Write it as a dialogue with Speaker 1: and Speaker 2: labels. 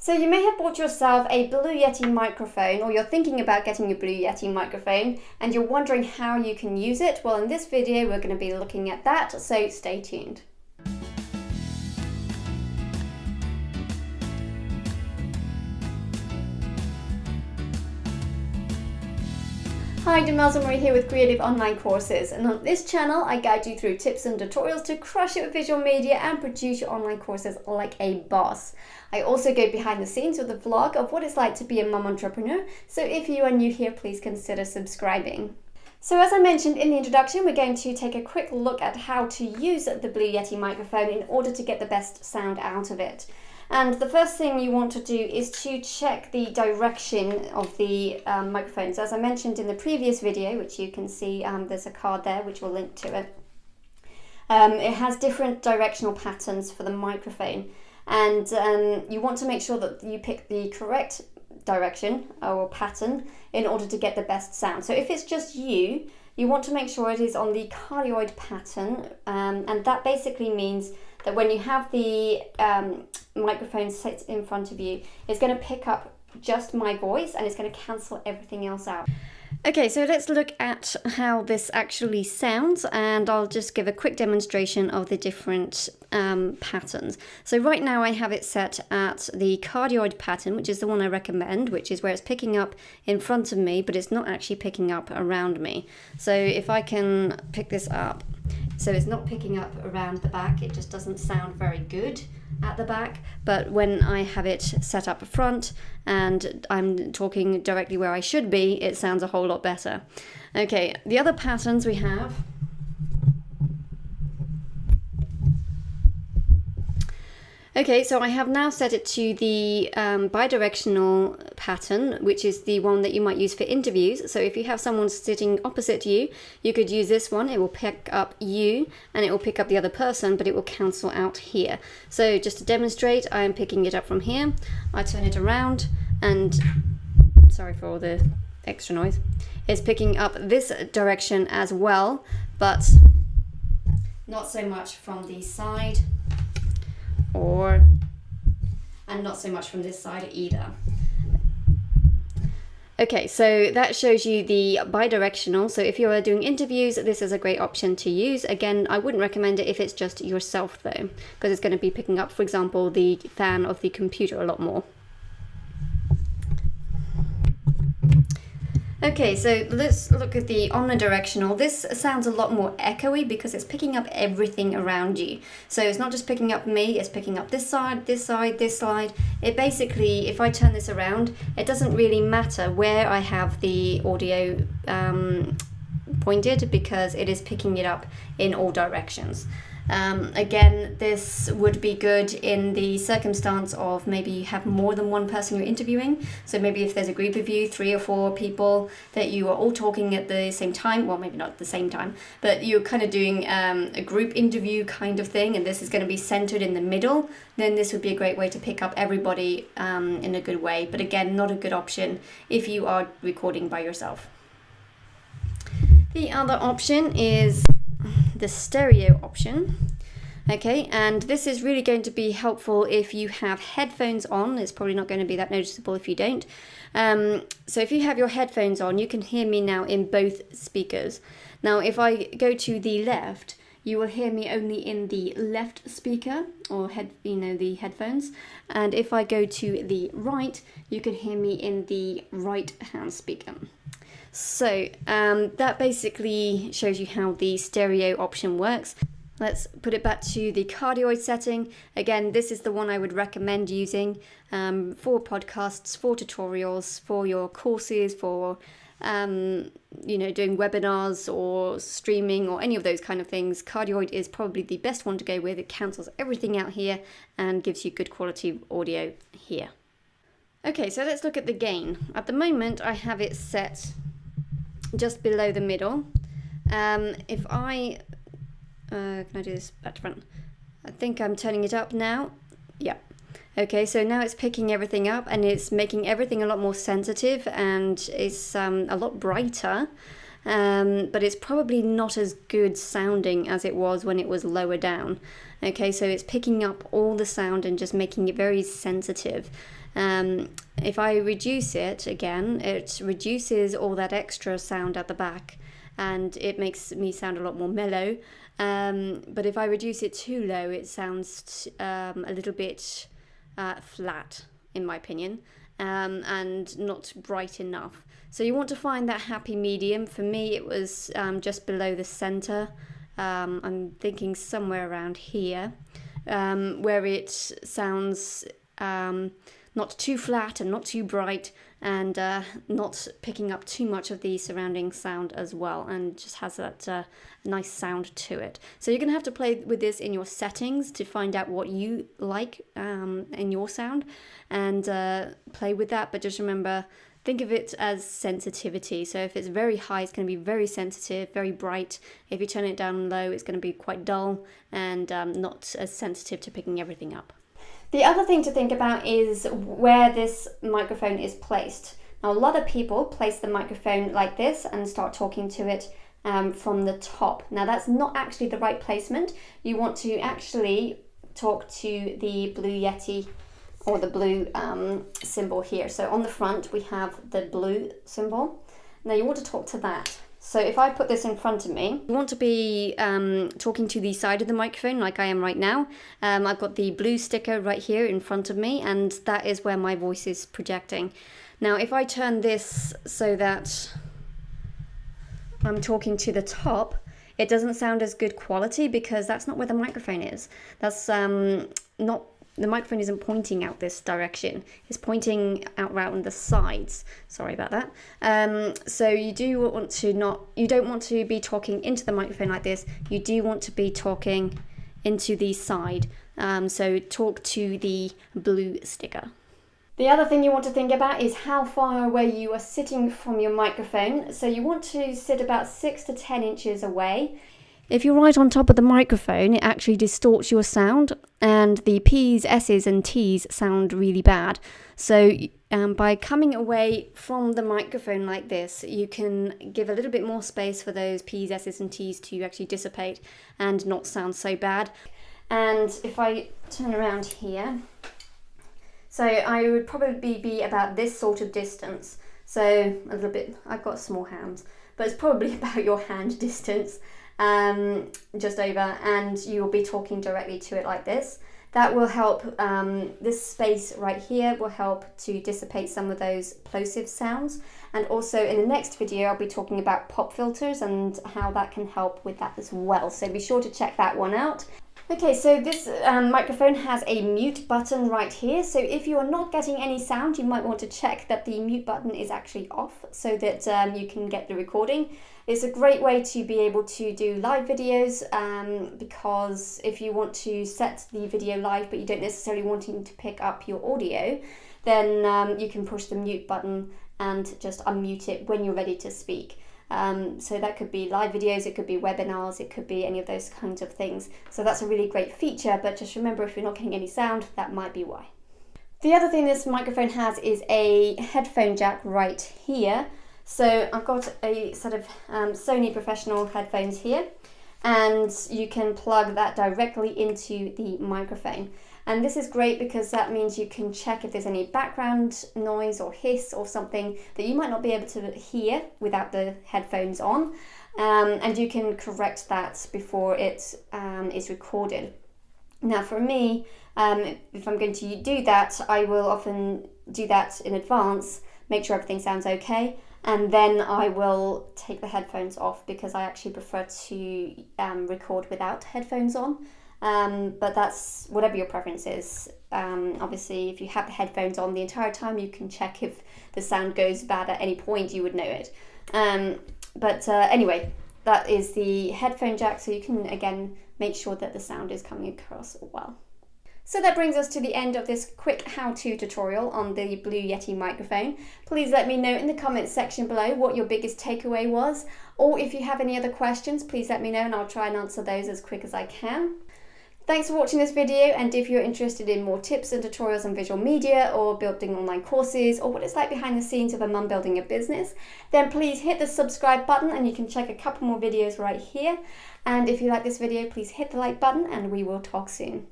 Speaker 1: So you may have bought yourself a Blue Yeti microphone, or you're thinking about getting a Blue Yeti microphone and you're wondering how you can use it. Well, in this video we're going to be looking at that, so stay tuned. Hi, Jamelza Marie here with Creative Online Courses, and on this channel I guide you through tips and tutorials to crush it with visual media and produce your online courses like a boss. I also go behind the scenes with a vlog of what it's like to be a mum entrepreneur, so if you are new here, please consider subscribing. So as I mentioned in the introduction, we're going to take a quick look at how to use the Blue Yeti microphone in order to get the best sound out of it. And the first thing you want to do is to check the direction of the microphones. As I mentioned in the previous video, which you can see, there's a card there which will link to it. It has different directional patterns for the microphone, and you want to make sure that you pick the correct direction or pattern in order to get the best sound. So if it's just you want to make sure it is on the cardioid pattern, and that basically means that when you have the microphone set in front of you, it's going to pick up just my voice and it's going to cancel everything else out. Okay, so let's look at how this actually sounds, and I'll just give a quick demonstration of the different patterns. So right now I have it set at the cardioid pattern, which is the one I recommend, which is where it's picking up in front of me, but it's not actually picking up around me. So if I can pick this up, so it's not picking up around the back, it just doesn't sound very good at the back. But when I have it set up front and I'm talking directly where I should be, it sounds a whole lot better. Okay, the other patterns we have. Okay, so I have now set it to the bidirectional pattern, which is the one that you might use for interviews. So if you have someone sitting opposite you, you could use this one. It will pick up you and it will pick up the other person, but it will cancel out here. So just to demonstrate, I am picking it up from here. I turn it around and, sorry for all the extra noise, it's picking up this direction as well, but not so much from the side, and not so much from this side either. Okay, so that shows you the bidirectional. So if you're doing interviews, this is a great option to use. Again, I wouldn't recommend it if it's just yourself though, because it's going to be picking up, for example, the fan of the computer a lot more. Okay, so let's look at the omnidirectional. This sounds a lot more echoey because it's picking up everything around you. So it's not just picking up me, it's picking up this side, this side, this side. It basically, if I turn this around, it doesn't really matter where I have the audio pointed, because it is picking it up in all directions. Again, this would be good in the circumstance of maybe you have more than one person you're interviewing. So maybe if there's a group of you, 3 or 4 people, that you are all talking at the same time, well, maybe not at the same time, but you're kind of doing a group interview kind of thing, and this is going to be centered in the middle, then this would be a great way to pick up everybody in a good way. But again, not a good option if you are recording by yourself. The other option is the stereo option. Okay, and this is really going to be helpful if you have headphones on. It's probably not going to be that noticeable if you don't. So if you have your headphones on, you can hear me now in both speakers. Now if I go to the left, you will hear me only in the left speaker, or the headphones. And if I go to the right, you can hear me in the right hand speaker. So that basically shows you how the stereo option works. Let's put it back to the cardioid setting. Again, this is the one I would recommend using for podcasts, for tutorials, for your courses, for doing webinars or streaming or any of those kind of things. Cardioid is probably the best one to go with. It cancels everything out here and gives you good quality audio here. Okay, so let's look at the gain. At the moment, I have it set just below the middle. If I can I do this back to front? I think I'm turning it up now. Yeah. Okay, so now it's picking everything up and it's making everything a lot more sensitive, and it's a lot brighter. but it's probably not as good sounding as it was when it was lower down. Okay, so it's picking up all the sound and just making it very sensitive. If I reduce it again, it reduces all that extra sound at the back and it makes me sound a lot more mellow. But if I reduce it too low, it sounds a little bit flat, in my opinion, and not bright enough. So you want to find that happy medium. For me, it was just below the center. I'm thinking somewhere around here, where it sounds not too flat and not too bright, and not picking up too much of the surrounding sound as well, and just has that nice sound to it. So you're going to have to play with this in your settings to find out what you like in your sound, and play with that. But just remember, think of it as sensitivity. So if it's very high, it's going to be very sensitive, very bright. If you turn it down low, it's going to be quite dull and not as sensitive to picking everything up. The other thing to think about is where this microphone is placed. Now, a lot of people place the microphone like this and start talking to it from the top. Now, that's not actually the right placement. You want to actually talk to the Blue Yeti, or the blue symbol here. So on the front, we have the blue symbol. Now you want to talk to that. So if I put this in front of me, you want to be talking to the side of the microphone like I am right now. I've got the blue sticker right here in front of me, and that is where my voice is projecting. Now if I turn this so that I'm talking to the top, it doesn't sound as good quality because that's not where the microphone is. That's not, the microphone isn't pointing out this direction. It's pointing out on the sides. Sorry about that. So you don't want to be talking into the microphone like this. You do want to be talking into the side. So talk to the blue sticker. The other thing you want to think about is how far away you are sitting from your microphone. So you want to sit about 6 to 10 inches away. If you're right on top of the microphone, it actually distorts your sound, and the P's, S's and T's sound really bad. So by coming away from the microphone like this, you can give a little bit more space for those P's, S's and T's to actually dissipate and not sound so bad. And if I turn around here, so I would probably be about this sort of distance. So a little bit, I've got small hands, but it's probably about your hand distance. Just over, and you'll be talking directly to it like this. That will help, this space right here will help to dissipate some of those plosive sounds. And also in the next video, I'll be talking about pop filters and how that can help with that as well. So be sure to check that one out. Okay, so this microphone has a mute button right here. So if you are not getting any sound, you might want to check that the mute button is actually off so that you can get the recording. It's a great way to be able to do live videos because if you want to set the video live but you don't necessarily want to pick up your audio, then you can push the mute button and just unmute it when you're ready to speak. So that could be live videos, it could be webinars, it could be any of those kinds of things. So that's a really great feature, but just remember, if you're not getting any sound, that might be why. The other thing this microphone has is a headphone jack right here. So I've got a set of Sony professional headphones here, and you can plug that directly into the microphone. And this is great because that means you can check if there's any background noise or hiss or something that you might not be able to hear without the headphones on, and you can correct that before it is recorded. Now for me, if I'm going to do that, I will often do that in advance, make sure everything sounds okay, and then I will take the headphones off because I actually prefer to record without headphones on. But that's whatever your preference is. Obviously, if you have the headphones on the entire time, you can check if the sound goes bad at any point, you would know it. Anyway, that is the headphone jack, so you can again make sure that the sound is coming across well. So that brings us to the end of this quick how-to tutorial on the Blue Yeti microphone. Please let me know in the comments section below what your biggest takeaway was, or if you have any other questions, please let me know and I'll try and answer those as quick as I can. Thanks for watching this video, and if you're interested in more tips and tutorials on visual media or building online courses or what it's like behind the scenes of a mum building a business, then please hit the subscribe button and you can check a couple more videos right here. And if you like this video, please hit the like button and we will talk soon.